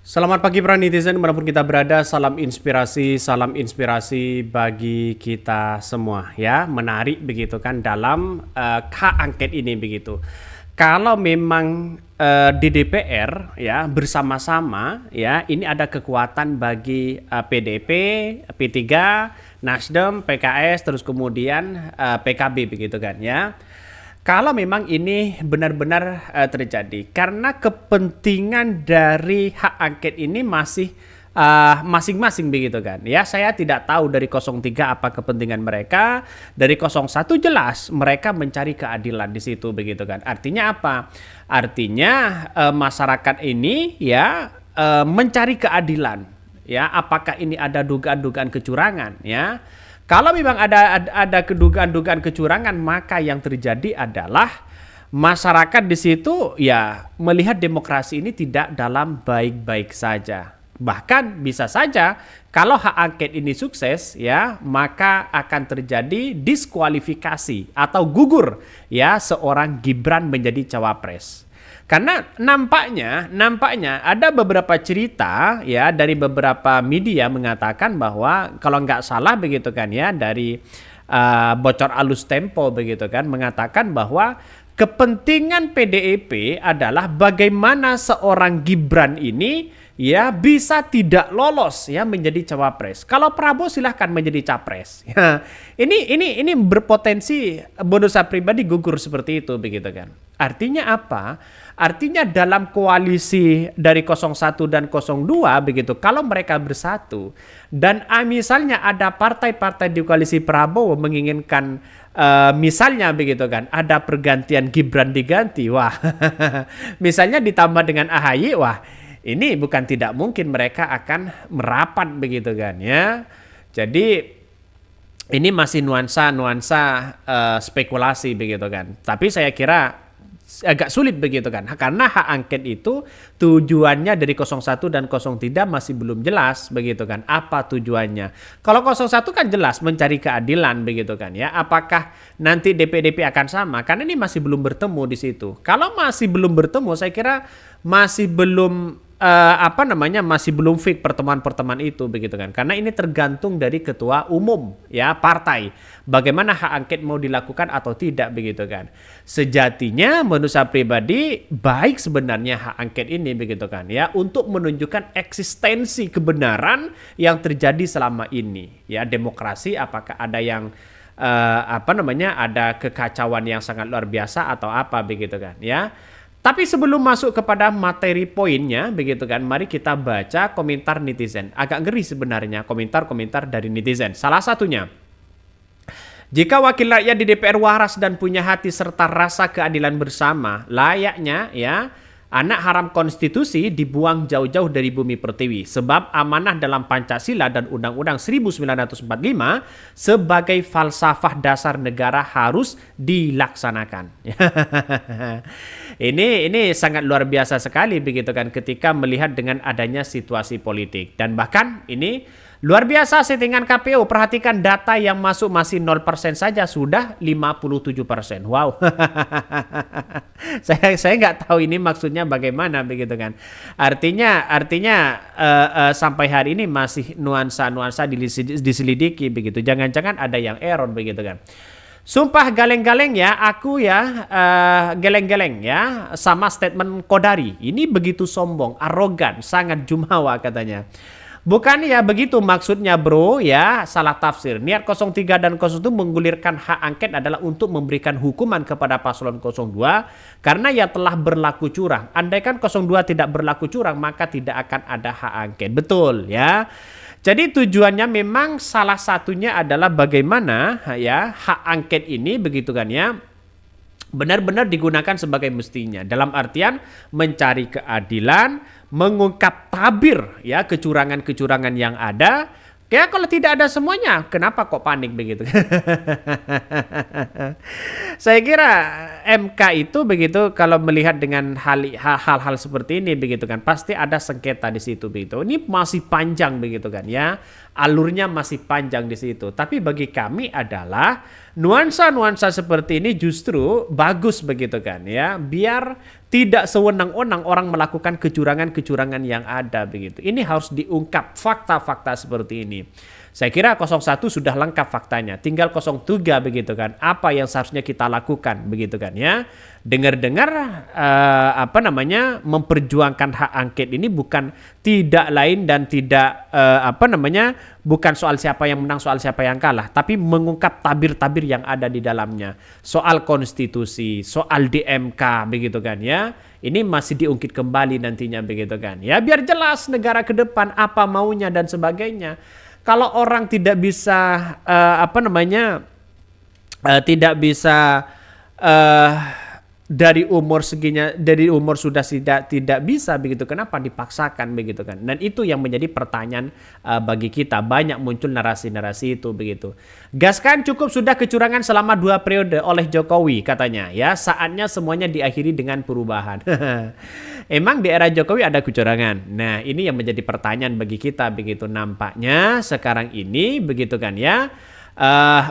Selamat pagi para netizen dimanapun kita berada, salam inspirasi bagi kita semua ya. Menarik begitu kan dalam hak angket ini begitu. Kalau memang di DPR ya bersama-sama ya ini ada kekuatan bagi PDIP, P3, Nasdem, PKS, terus kemudian PKB begitu kan ya. Kalau memang ini benar-benar terjadi, karena kepentingan dari hak angket ini masih masing-masing begitu kan. Ya, saya tidak tahu dari 03 apa kepentingan mereka, dari 01 jelas mereka mencari keadilan di situ begitu kan. Artinya apa? Artinya masyarakat ini ya mencari keadilan. Ya, apakah ini ada dugaan-dugaan kecurangan ya? Kalau memang ada kedugaan-dugaan kecurangan, maka yang terjadi adalah masyarakat di situ ya melihat demokrasi ini tidak dalam baik-baik saja. Bahkan bisa saja kalau hak angket ini sukses ya, maka akan terjadi diskualifikasi atau gugur ya seorang Gibran menjadi cawapres. Karena nampaknya ada beberapa cerita ya dari beberapa media mengatakan bahwa kalau nggak salah begitu kan ya dari bocor alus Tempo begitu kan mengatakan bahwa kepentingan PDIP adalah bagaimana seorang Gibran ini ya bisa tidak lolos ya menjadi cawapres. Kalau Prabowo silahkan menjadi capres. Ya, ini berpotensi bonus pribadi gugur seperti itu begitu kan. Artinya apa? Artinya dalam koalisi dari 01 dan 02 begitu, kalau mereka bersatu dan misalnya ada partai-partai di koalisi Prabowo menginginkan misalnya begitu kan, ada pergantian Gibran diganti, wah misalnya ditambah dengan AHY, wah ini bukan tidak mungkin mereka akan merapat begitu kan ya. Jadi ini masih nuansa spekulasi begitu kan. Tapi saya kira agak sulit begitu kan, karena hak angket itu tujuannya dari 01 dan 03 masih belum jelas begitu kan, apa tujuannya. Kalau 01 kan jelas mencari keadilan begitu kan ya, apakah nanti DP akan sama, karena ini masih belum bertemu di situ. Kalau masih belum bertemu, saya kira masih belum masih belum fix pertemuan-pertemuan itu begitu kan, karena ini tergantung dari ketua umum ya partai bagaimana hak angket mau dilakukan atau tidak begitu kan. Sejatinya menurut saya pribadi baik sebenarnya hak angket ini begitu kan ya, untuk menunjukkan eksistensi kebenaran yang terjadi selama ini ya. Demokrasi apakah ada yang ada kekacauan yang sangat luar biasa atau apa begitu kan ya. Tapi sebelum masuk kepada materi poinnya begitu kan, mari kita baca komentar netizen. Agak ngeri sebenarnya komentar-komentar dari netizen. Salah satunya, jika wakil rakyat di DPR waras dan punya hati serta rasa keadilan bersama, layaknya ya anak haram konstitusi dibuang jauh-jauh dari bumi pertiwi. Sebab amanah dalam Pancasila dan Undang-Undang 1945 sebagai falsafah dasar negara harus dilaksanakan. Ini sangat luar biasa sekali begitu kan ketika melihat dengan adanya situasi politik. Dan bahkan ini luar biasa settingan KPU. Perhatikan data yang masuk masih 0% saja sudah 57%. Wow. Saya nggak tahu ini maksudnya bagaimana begitu kan. Artinya sampai hari ini masih nuansa diselidiki begitu. Jangan-jangan ada yang error begitu kan. Sumpah galeng-galeng ya, aku ya geleng-geleng ya sama statement Kodari. Ini begitu sombong, arogan, sangat jumawa katanya. Bukan ya begitu maksudnya bro ya, salah tafsir. Niat 03 dan 01 menggulirkan hak angket adalah untuk memberikan hukuman kepada paslon 02 karena ya telah berlaku curang. Andaikan 02 tidak berlaku curang maka tidak akan ada hak angket. Betul ya. Jadi tujuannya memang salah satunya adalah bagaimana ya hak angket ini begitu kan ya benar-benar digunakan sebagai mestinya, dalam artian mencari keadilan, mengungkap tabir ya kecurangan-kecurangan yang ada. Ya kalau tidak ada semuanya, kenapa kok panik begitu? Saya kira MK itu begitu kalau melihat dengan hal-hal seperti ini begitu kan, pasti ada sengketa di situ begitu. Ini masih panjang begitu kan ya. alurnya masih panjang di situ. Tapi bagi kami adalah nuansa-nuansa seperti ini justru bagus begitu kan ya, biar tidak sewenang-wenang orang melakukan kecurangan-kecurangan yang ada begitu. Ini harus diungkap fakta-fakta seperti ini. Saya kira 01 sudah lengkap faktanya, tinggal 03 begitu kan. Apa yang seharusnya kita lakukan begitu kan ya. Dengar-dengar memperjuangkan hak angket ini bukan tidak lain dan tidak bukan soal siapa yang menang, soal siapa yang kalah, tapi mengungkap tabir-tabir yang ada di dalamnya. Soal konstitusi, soal DMK begitu kan ya. Ini masih diungkit kembali nantinya begitu kan. Ya biar jelas negara ke depan apa maunya dan sebagainya. Kalau orang tidak bisa tidak bisa dari umur seginya, dari umur sudah tidak bisa begitu, kenapa dipaksakan begitu kan. Dan itu yang menjadi pertanyaan bagi kita. Banyak muncul narasi-narasi itu begitu. Gaskan cukup sudah kecurangan selama 2 periode oleh Jokowi katanya ya, saatnya semuanya diakhiri dengan perubahan. Emang di era Jokowi ada kecurangan? Nah ini yang menjadi pertanyaan bagi kita begitu. Nampaknya sekarang ini begitu kan ya,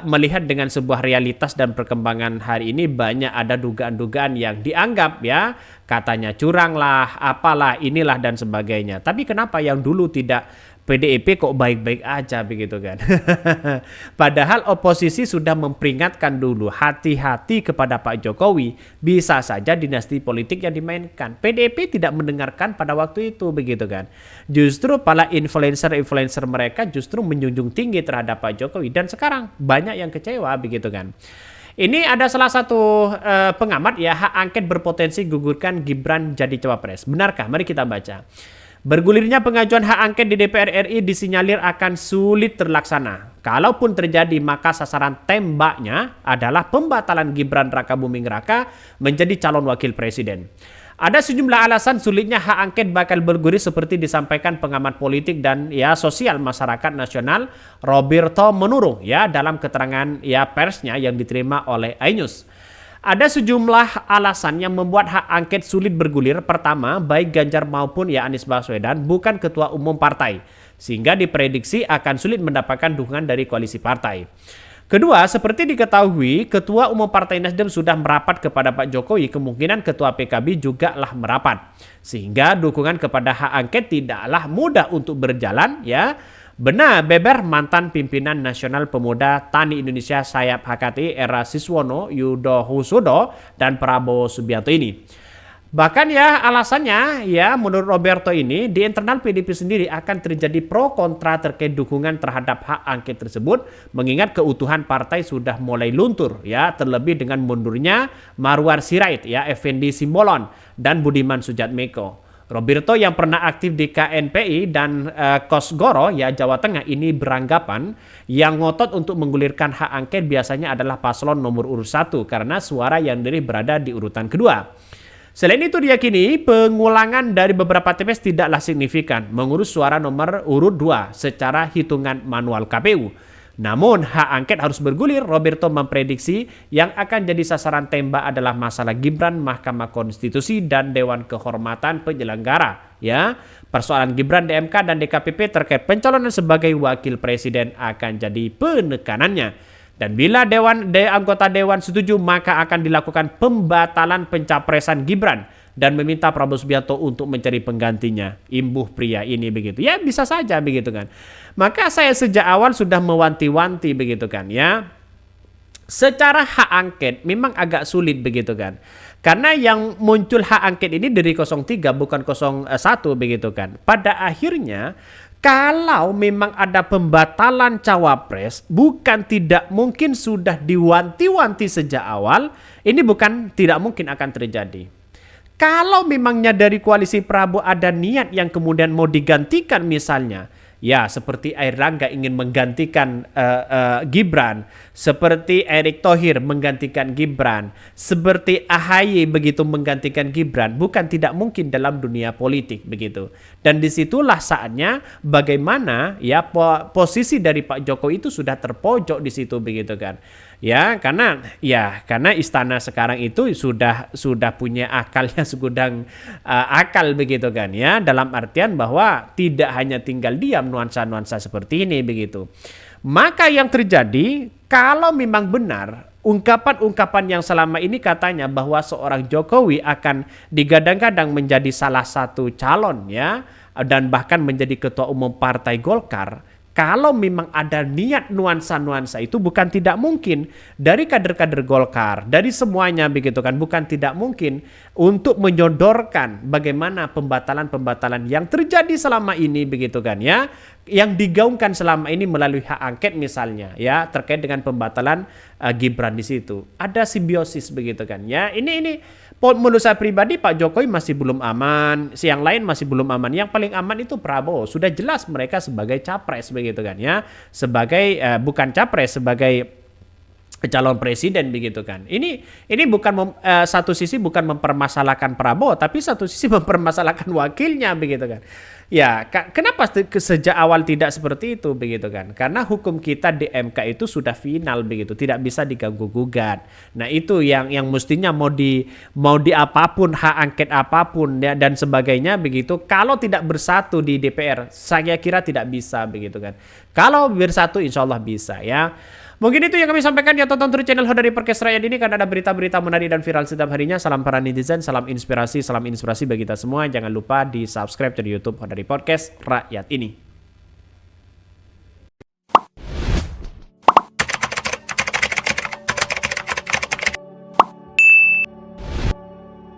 melihat dengan sebuah realitas dan perkembangan hari ini, banyak ada dugaan-dugaan yang dianggap ya katanya curang lah, apalah, inilah dan sebagainya. Tapi kenapa yang dulu tidak, PDIP kok baik-baik aja begitu kan. Padahal oposisi sudah memperingatkan dulu, hati-hati kepada Pak Jokowi, bisa saja dinasti politik yang dimainkan. PDIP tidak mendengarkan pada waktu itu begitu kan. Justru para influencer-influencer mereka justru menjunjung tinggi terhadap Pak Jokowi, dan sekarang banyak yang kecewa begitu kan. Ini ada salah satu pengamat ya, hak angket berpotensi gugurkan Gibran jadi cawapres. Benarkah? Mari kita baca. Bergulirnya pengajuan hak angket di DPR RI disinyalir akan sulit terlaksana. Kalaupun terjadi, maka sasaran tembaknya adalah pembatalan Gibran Rakabuming Raka menjadi calon wakil presiden. Ada sejumlah alasan sulitnya hak angket bakal bergulir seperti disampaikan pengamat politik dan ya sosial masyarakat nasional Roberto Menurung ya dalam keterangan ya persnya yang diterima oleh iNews. Ada sejumlah alasan yang membuat hak angket sulit bergulir. Pertama, baik Ganjar maupun ya Anies Baswedan bukan ketua umum partai, sehingga diprediksi akan sulit mendapatkan dukungan dari koalisi partai. Kedua, seperti diketahui, Ketua Umum Partai Nasdem sudah merapat kepada Pak Jokowi, kemungkinan Ketua PKB juga lah merapat. Sehingga dukungan kepada hak angket tidaklah mudah untuk berjalan ya. Benar beber mantan pimpinan Nasional Pemuda Tani Indonesia sayap HKT era Siswono, Yudo Husodo, dan Prabowo Subianto ini. Bahkan ya alasannya ya menurut Roberto ini di internal PDIP sendiri akan terjadi pro kontra terkait dukungan terhadap hak angket tersebut, mengingat keutuhan partai sudah mulai luntur ya, terlebih dengan mundurnya Marwar Sirait ya, Effendi Simbolon dan Budiman Sujatmiko. Roberto yang pernah aktif di KNPI dan Kosgoro ya Jawa Tengah ini beranggapan yang ngotot untuk menggulirkan hak angket biasanya adalah paslon nomor urut 1 karena suara yang diri berada di urutan kedua. Selain itu diyakini pengulangan dari beberapa TPS tidaklah signifikan mengurus suara nomor urut 2 secara hitungan manual KPU. Namun hak angket harus bergulir. Roberto memprediksi yang akan jadi sasaran tembak adalah masalah Gibran, Mahkamah Konstitusi, dan Dewan Kehormatan Penyelenggara. Ya, persoalan Gibran, DMK, dan DKPP terkait pencalonan sebagai wakil presiden akan jadi penekanannya. Dan bila anggota Dewan setuju, maka akan dilakukan pembatalan pencapresan Gibran dan meminta Prabowo Subianto untuk mencari penggantinya. Imbuh pria ini begitu. Ya bisa saja begitu kan. Maka saya sejak awal sudah mewanti-wanti begitu kan ya. Secara hak angket memang agak sulit begitu kan. Karena yang muncul hak angket ini dari 03 bukan 01 begitu kan. Pada akhirnya kalau memang ada pembatalan cawapres, bukan tidak mungkin sudah diwanti-wanti sejak awal, ini bukan tidak mungkin akan terjadi. Kalau memangnya dari koalisi Prabowo ada niat yang kemudian mau digantikan misalnya, ya seperti Airlangga ingin menggantikan Gibran, seperti Erick Thohir menggantikan Gibran, seperti AHY begitu menggantikan Gibran, bukan tidak mungkin dalam dunia politik begitu. Dan disitulah saatnya bagaimana ya posisi dari Pak Jokowi itu sudah terpojok di situ begitu kan. Ya, karena istana sekarang itu sudah punya akalnya segudang akal begitu kan ya, dalam artian bahwa tidak hanya tinggal diam nuansa-nuansa seperti ini begitu. Maka yang terjadi kalau memang benar ungkapan-ungkapan yang selama ini katanya bahwa seorang Jokowi akan digadang-gadang menjadi salah satu calon ya, dan bahkan menjadi ketua umum Partai Golkar, kalau memang ada niat nuansa-nuansa itu bukan tidak mungkin dari kader-kader Golkar, dari semuanya begitu kan, bukan tidak mungkin untuk menyodorkan bagaimana pembatalan-pembatalan yang terjadi selama ini begitu kan ya, yang digaungkan selama ini melalui hak angket misalnya ya, terkait dengan pembatalan Gibran di situ. Ada simbiosis begitu kan ya. Ini menurut saya pribadi Pak Jokowi masih belum aman, yang lain masih belum aman. Yang paling aman itu Prabowo. Sudah jelas mereka sebagai capres begitu kan ya. Sebagai bukan capres, sebagai calon presiden begitu kan. Ini bukan satu sisi bukan mempermasalahkan Prabowo, tapi satu sisi mempermasalahkan wakilnya begitu kan. Ya, kenapa sejak awal tidak seperti itu begitu kan? Karena hukum kita di MK itu sudah final begitu, tidak bisa diganggu gugat. Nah, itu yang mestinya mau di apapun, hak angket apapun ya, dan sebagainya begitu, kalau tidak bersatu di DPR, saya kira tidak bisa begitu kan. Kalau bersatu insya Allah bisa ya. Mungkin itu yang kami sampaikan ya, tonton terus channel Hodari Podcast Rakyat ini karena ada berita-berita menarik dan viral setiap harinya. Salam para netizen, salam inspirasi bagi kita semua. Jangan lupa di subscribe di YouTube Hodari Podcast Rakyat ini.